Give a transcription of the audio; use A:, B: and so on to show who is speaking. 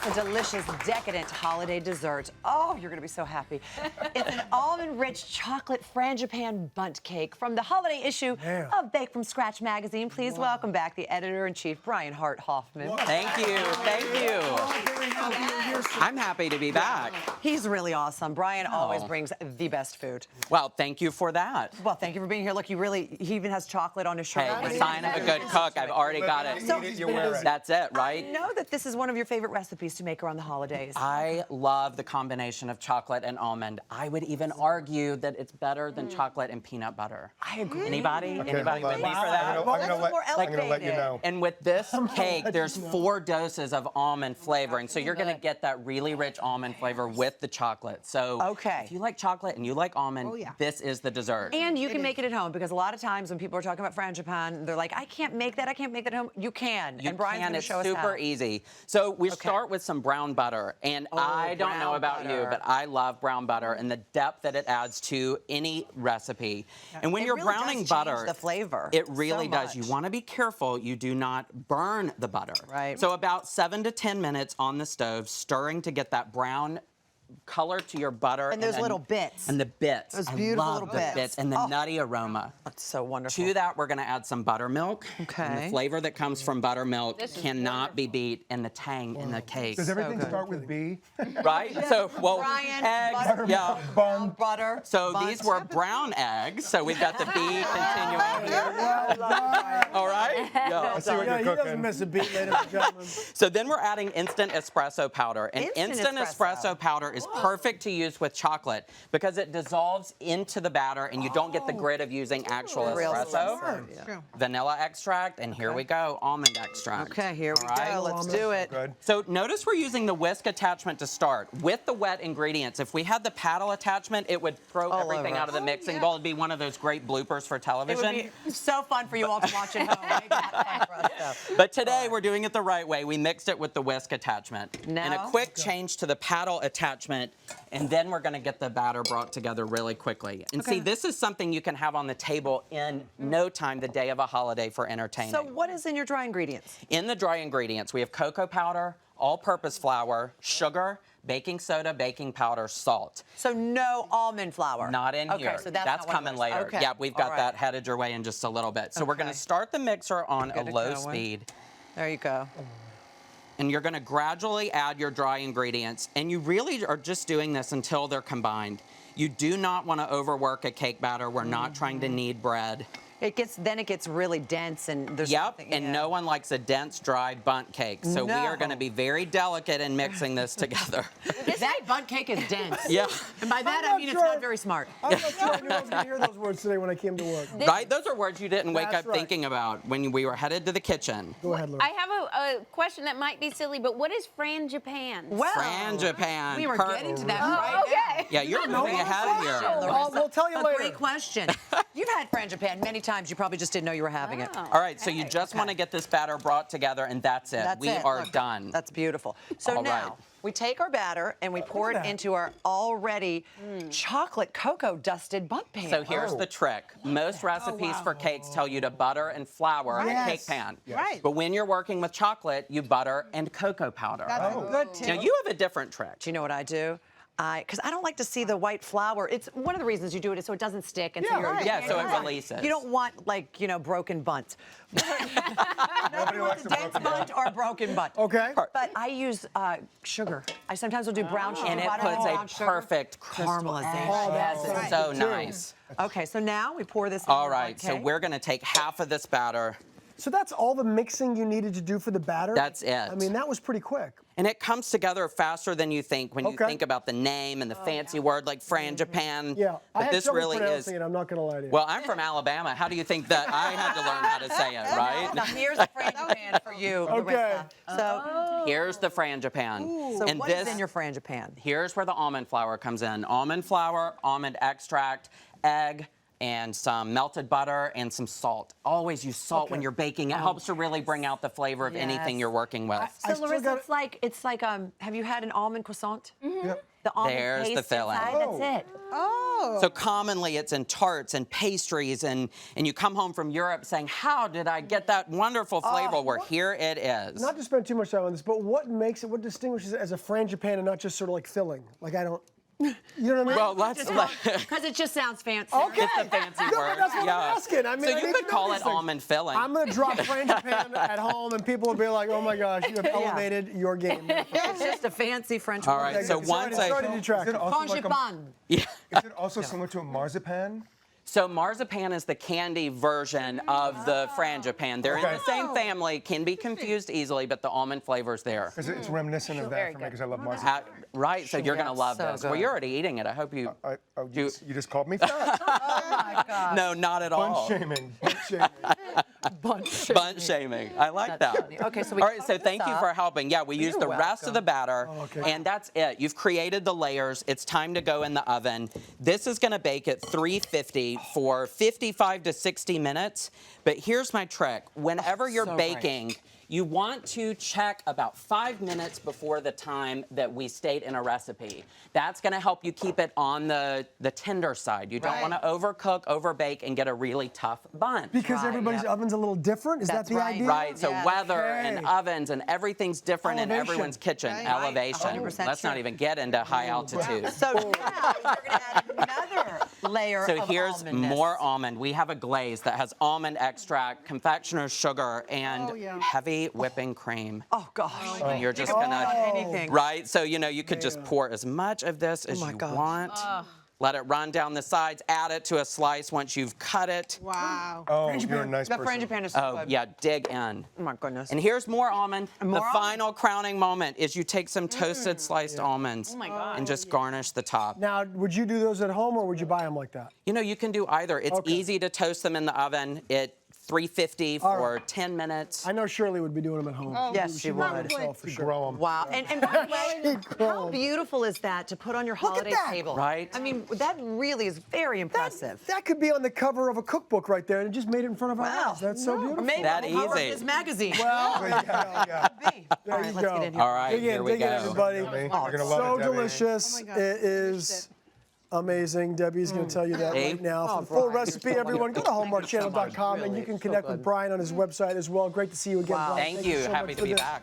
A: a delicious, decadent holiday dessert. Oh, you're gonna be so happy. It's an almond-rich chocolate frangipane bundt cake from the holiday issue of Bake From Scratch magazine. Please welcome back the editor-in-chief, Brian Hart Hoffman.
B: Thank you, thank you. I'm happy to be back.
A: He's really awesome. Brian always brings the best food.
B: Well, thank you for that.
A: Well, thank you for being here. Look, he even has chocolate on his shirt.
B: Hey, the sign of a good cook. I've already got it. That's it, right?
A: I know that this is one of your favorite recipes to make around the holidays.
B: I love the combination of chocolate and almond. I would even argue that it's better than chocolate and peanut butter.
A: I agree.
B: Anybody?
C: Okay,
B: Anybody with me for that?
C: I'm gonna let you know.
B: And with this cake, there's 4 doses of almond flavoring, so you're gonna get that really rich almond flavor with the chocolate. So if you like chocolate and you like almond, this is the dessert.
A: And you can make it at home, because a lot of times when people are talking about frangipane, they're like, I can't make that at home. You can.
B: You
A: and Brian's
B: can.
A: gonna
B: It's
A: show us how.
B: super easy. So we start with some brown butter, and I don't know about you, but I love brown butter and the depth that it adds to any recipe. And when you're
A: really
B: browning
A: does
B: butter,
A: change the flavor.
B: it really
A: so
B: does.
A: much.
B: You want to be careful you do not burn the butter.
A: Right.
B: So about 7 to 10 minutes on the stove, stirring to get that brown color to your butter.
A: And those little bits.
B: And the bits.
A: Those beautiful
B: I love
A: little
B: the
A: bits.
B: and the nutty aroma.
A: That's so wonderful.
B: To that, we're going to add some buttermilk.
A: Okay.
B: And the flavor that comes from buttermilk cannot be beat, and the tang in the cake.
C: Does everything start with B?
B: Right? So, well,
A: Brian,
B: eggs,
A: brown butter.
B: So these were brown eggs. So we've got the B continuing here. All right?
C: I see what you're
D: He
C: cooking.
D: doesn't miss a beat, ladies and gentlemen.
B: So then we're adding instant espresso powder. And instant espresso powder is perfect to use with chocolate because it dissolves into the batter and you don't get the grit of using actual espresso. Vanilla extract, and here we go, almond extract.
A: Okay, here we go. Let's do it.
C: Good.
B: So notice we're using the whisk attachment to start with the wet ingredients. If we had the paddle attachment, it would throw everything out of the mixing bowl. It'd be one of those great bloopers for
A: It
B: television.
A: would be so fun for you all to watch at home. Maybe not fun for us, though.
B: But today we're doing it the right way. We mixed it with the whisk attachment. And a
A: Now?
B: quick change to the paddle attachment, and then we're gonna get the batter brought together really quickly. And see, this is something you can have on the table in no time, the day of a holiday for entertaining.
A: So what is in your dry ingredients?
B: In the dry ingredients, we have cocoa powder, all-purpose flour, sugar, baking soda, baking powder, salt.
A: So no almond flour?
B: Not in here.
A: Okay, so that's not
B: coming
A: one of those.
B: later.
A: Okay.
B: Yeah, we've got
A: All right.
B: that headed your way in just a little bit. So we're gonna start the mixer on a
A: Get it
B: low
A: going.
B: speed.
A: There you go.
B: And you're gonna gradually add your dry ingredients. And you really are just doing this until they're combined. You do not wanna overwork a cake batter. We're not trying to knead bread.
A: It gets really dense, and there's something,
B: and no one likes a dense, dry bundt cake. So we are gonna be very delicate in mixing this together.
A: That bundt cake is dense.
B: Yeah.
A: And by that,
D: I'm
A: I mean
D: not
A: it's
D: sure.
A: not very smart.
D: I'm not sure I knew I was going to hear those words today when I came to work.
B: Right? Those are words you didn't wake
D: That's
B: up
D: right.
B: thinking about when we were headed to the kitchen.
D: Go ahead, Laura.
E: I have a question that might be silly, but what is Frangipane?
A: Well,
B: Frangipane.
A: we were getting to that right
E: okay.
B: Yeah, you're moving ahead here.
D: We'll tell you
A: A
D: later.
A: great question. You've had frangipane many times. You probably just didn't know you were having it.
B: All right, so you just want to get this batter brought together, and that's it.
A: That's
B: we
A: it.
B: are
A: Look,
B: done.
A: That's beautiful. So
B: All
A: now
B: right.
A: we take our batter and we pour it into our already chocolate cocoa dusted bundt pan.
B: So here's the trick. Most recipes for cakes tell you to butter and flour a cake pan.
D: Right.
B: But when you're working with chocolate, you butter and cocoa powder.
D: That's a good tip.
B: Now you have a different trick.
A: Do you know what I do? Because I don't like to see the white flour. It's one of the reasons you do it is so it doesn't stick. And so you're,
B: Yeah, so it releases.
A: You don't want, like, broken bundt. Nobody
C: likes
A: wants a
C: a
A: dense
C: broken
A: bundt or a broken bundt.
D: Okay.
A: But I use sugar. I sometimes will do brown sugar
B: And it
A: butter
B: puts
A: brown
B: a
A: sugar.
B: perfect
A: Caramelization.
D: Oh,
B: Yes,
D: that's
B: it's so
D: right.
B: nice.
A: Okay, so now we pour this in
B: All
A: the
B: right,
A: bundt
B: so
A: cake.
B: we're gonna take half of this batter.
D: So that's all the mixing you needed to do for the batter?
B: That's it.
D: I mean, that was pretty quick.
B: And it comes together faster than you think when you think about the name and the fancy word like Frangipane.
D: Yeah. I
B: But
D: had
B: this
D: trouble
B: really is.
D: pronouncing it, I'm not going to lie to you.
B: Well, I'm from Alabama. How do you think that I had to learn how to say it, right?
A: Now here's the frangipane for you, Larissa. So,
B: Here's the Frangipane.
A: so
B: And
A: what
B: this,
A: is in your frangipane?
B: here's where the almond flour comes in. Almond flour, almond extract, egg, and some melted butter and some salt. Always use salt when you're baking. It helps to really bring out the flavor of anything you're working with.
A: So Larissa, it's like have you had an almond croissant?
C: Yep.
A: The almond
B: There's
A: paste
B: the filling.
A: inside, that's it.
F: Oh.
B: So commonly it's in tarts and pastries, and you come home from Europe saying, how did I get that wonderful flavor? Where here it is.
D: Not to spend too much time on this, but what distinguishes it as a frangipane and not just sort of like filling? Like I don't, you know what I mean?
B: Well,
A: Because it just sounds fancy.
D: Okay.
B: It's a fancy
D: No,
B: word.
D: but that's what
B: yeah.
D: I'm asking. I mean,
B: so
D: I
B: you
D: need
B: could
D: to know
B: call
D: these
B: it
D: things.
B: almond filling.
D: I'm gonna drop frangipane at home, and people will be like, "Oh my gosh, you have elevated your game."
A: It's just a fancy French
B: All
A: word.
B: right, so once
D: started to
C: Is
D: track.
C: it also like a,
A: Frangipane.
B: Yeah.
C: is it also similar to a marzipan?
B: So marzipan is the candy version of the frangipane. They're in the same family, can be confused easily, but the almond flavor's there.
C: Because it's reminiscent of that for me because I love marzipan.
B: Right, so you're gonna love
A: so
B: this. Well,
A: good.
B: you're already eating it. I hope you.
C: You just called me fat.
B: No, not at
C: Bundt
B: all.
C: shaming. Bundt shaming.
B: Bundt shaming. I like that.
A: funny. Okay, so we
B: all right, so
A: cover
B: thank
A: this
B: you
A: up.
B: for helping. Yeah, we used the rest of the batter, and that's it. You've created the layers. It's time to go in the oven. This is going to bake at 350 for 55 to 60 minutes. But here's my trick. Whenever you're baking, you want to check about 5 minutes before the time that we state in a recipe. That's going to help you keep it on the tender side. You don't want to overcook, overbake, and get a really tough bun.
D: Because everybody's oven's a little different. Is
A: That's
D: that the
A: right.
D: idea?
B: Right, so weather and
D: Okay.
B: ovens and everything's different in
D: Elevation.
B: everyone's kitchen. Elevation.
A: 100%
B: Let's not
A: true.
B: even get into high altitude.
A: So now you're going to add another layer
B: So
A: of
B: here's
A: almondness.
B: more almond. We have a glaze that has almond extract, confectioner's sugar, and heavy whipping cream.
A: Oh, gosh.
B: And you're just
A: Put
B: gonna,
A: anything.
B: right? So you could just pour as much of this as you want. Let it run down the sides. Add it to a slice once you've cut it.
F: Wow.
C: Oh, you're a nice
A: The
C: person.
A: frangipane is so
B: Oh
A: good.
B: yeah, dig in.
A: Oh, my goodness.
B: And here's more almond.
A: more
B: The
A: almond?
B: final crowning moment is you take some toasted sliced almonds and just garnish the top.
D: Now, would you do those at home or would you buy them like that?
B: You can do either. It's
D: Okay.
B: easy to toast them in the oven at 350 for 10 minutes.
D: I know Shirley would be doing them at home.
A: Yes, she would.
D: For sure.
C: Grow 'em.
A: Wow. And by the way, how beautiful is that to put on your holiday
D: that.
A: table?
B: Right.
A: I mean, that really is very impressive.
D: That could be on the cover of a cookbook right there, and it just made it in front of our
A: Wow.
D: eyes. That's so
A: Or
D: beautiful.
A: maybe
B: That
A: on the cover of
B: easy.
A: this magazine.
D: Well,
C: Yeah.
A: There
D: there you
A: let's
D: go.
A: get in here.
B: All right,
D: Dig in,
B: here we
D: dig in,
B: go.
D: everybody.
C: You're gonna love
D: So
C: it, Debbie.
D: delicious.
F: Oh my God.
D: It is amazing. Debbie's going to tell you that
B: Hey.
D: right now. For the full recipe, everyone, go to hallmarkchannel.com and you can connect with Brian on his website as well. Great to see you again, Brian.
B: Thank you.
D: so
B: Happy
D: much
B: to
D: for
B: be
D: this.
B: back.